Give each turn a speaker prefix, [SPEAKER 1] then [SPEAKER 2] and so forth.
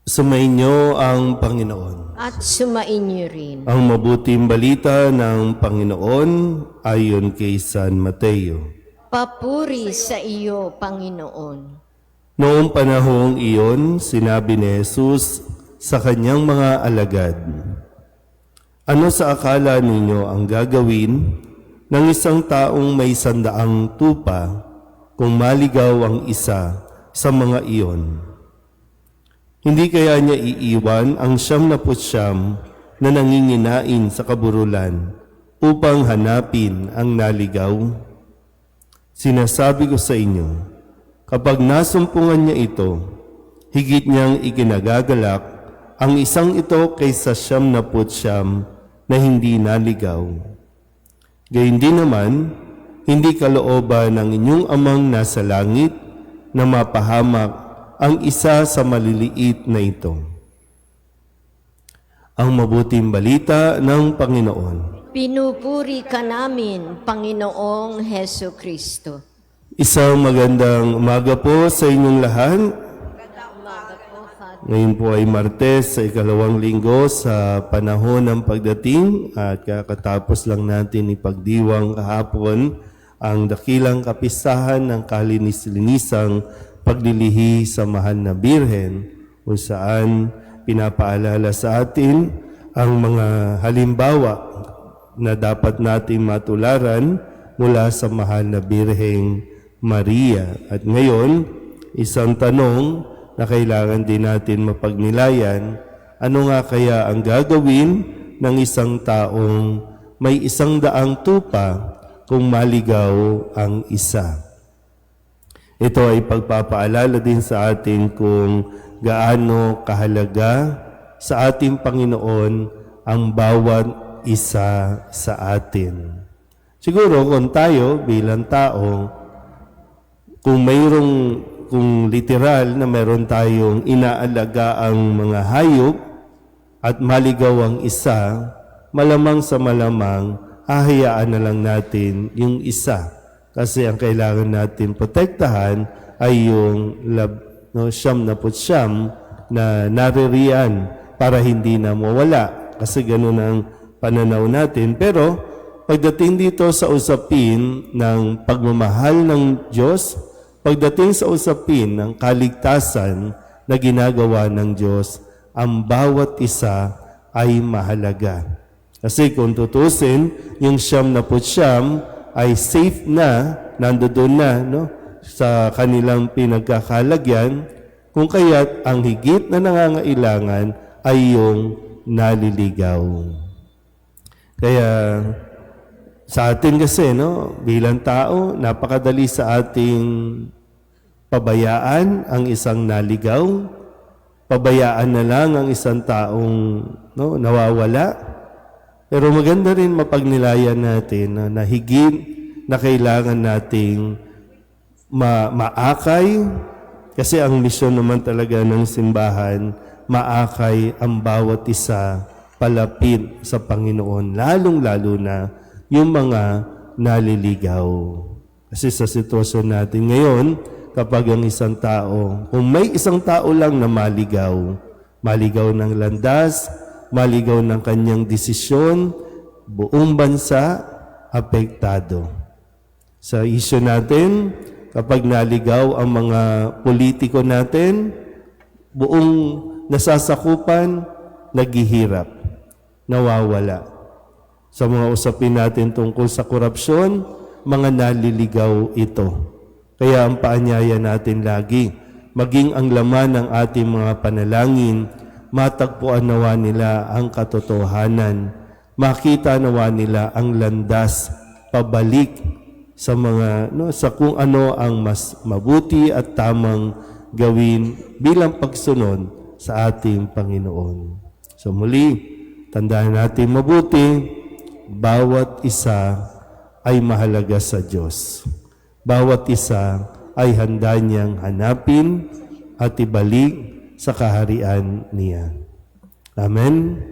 [SPEAKER 1] Sumainyo ang Panginoon.
[SPEAKER 2] At sumainyo rin.
[SPEAKER 1] Ang mabuting balita ng Panginoon ayon kay San Mateo.
[SPEAKER 2] Papuri sa iyo, Panginoon.
[SPEAKER 1] Noong panahong iyon, sinabi ni Jesus sa kanyang mga alagad, "Ano sa akala ninyo ang gagawin ng isang taong may 100 tupa kung maligaw ang isa sa mga iyon? Hindi kaya niya iiwan ang 99 na nanginginain sa kaburulan upang hanapin ang naligaw? Sinasabi ko sa inyo, kapag nasumpungan niya ito, higit niyang ikinagagalak ang isang ito kaysa 99 na hindi naligaw. Gayun din naman, hindi kalooban ng inyong amang nasa langit na mapahamak ang isa sa maliliit na ito." Ang mabuting balita ng Panginoon.
[SPEAKER 2] Pinupuri ka namin, Panginoong Heso Kristo.
[SPEAKER 1] Isang magandang umaga po sa inyong lahat. Ngayon po ay Martes sa ikalawang linggo sa panahon ng pagdating at kakatapos lang natin ipagdiwang kahapon ang dakilang kapistahan ng kalinis-linisang paglilihi sa mahal na Birhen, kung saan pinapaalala sa atin ang mga halimbawa na dapat nating matularan mula sa mahal na Birheng Maria. At ngayon, isang tanong na kailangan din natin mapagnilayan, ano nga kaya ang gagawin ng isang taong may 100 tupa kung maligaw ang isa? Ito ay pagpapaalala din sa atin kung gaano kahalaga sa ating Panginoon ang bawat isa sa atin. Siguro kung tayo bilang tao, kung literal na mayroon tayong inaalaga ang mga hayop at maligaw ang isa, malamang sa malamang hahayaan na lang natin yung isa. Kasi ang kailangan natin protektahan ay yung 99 na naririyan para hindi na mawala. Kasi ganun ang pananaw natin. Pero pagdating dito sa usapin ng pagmamahal ng Diyos, pagdating sa usapin ng kaligtasan na ginagawa ng Diyos, ang bawat isa ay mahalaga. Kasi kung tutusin, yung 99 ay safe na, nandoon na sa kanilang pinagkakalagyan, kung kaya't ang higit na nangangailangan ay yung naliligaw. Kaya sa atin kasi, bilang tao, napakadali sa ating pabayaan ang isang naligaw, pabayaan na lang ang isang taong nawawala. Pero maganda rin mapagnilayan natin na higit na kailangan nating maakay, kasi ang misyon naman talaga ng simbahan, maakay ang bawat isa palapit sa Panginoon, lalong-lalo na yung mga naliligaw. Kasi sa sitwasyon natin ngayon, kapag ang isang tao, kung may isang tao lang na maligaw ng landas, maligaw ng kanyang desisyon, buong bansa apektado. Sa isyu natin, kapag naligaw ang mga politiko natin, buong nasasakupan, naghihirap, nawawala. Sa mga usapin natin tungkol sa korupsyon, mga naliligaw ito. Kaya ang paanyaya natin lagi, maging ang laman ng ating mga panalangin, matagpuan nawa nila ang katotohanan, makita nawa nila ang landas pabalik sa mga sa kung ano ang mas mabuti at tamang gawin bilang pagsunod sa ating Panginoon. So muli, tandaan natin mabuti, bawat isa ay mahalaga sa Diyos. Bawat isa ay handa niyang hanapin at ibalik sa kaharian niya. Amen.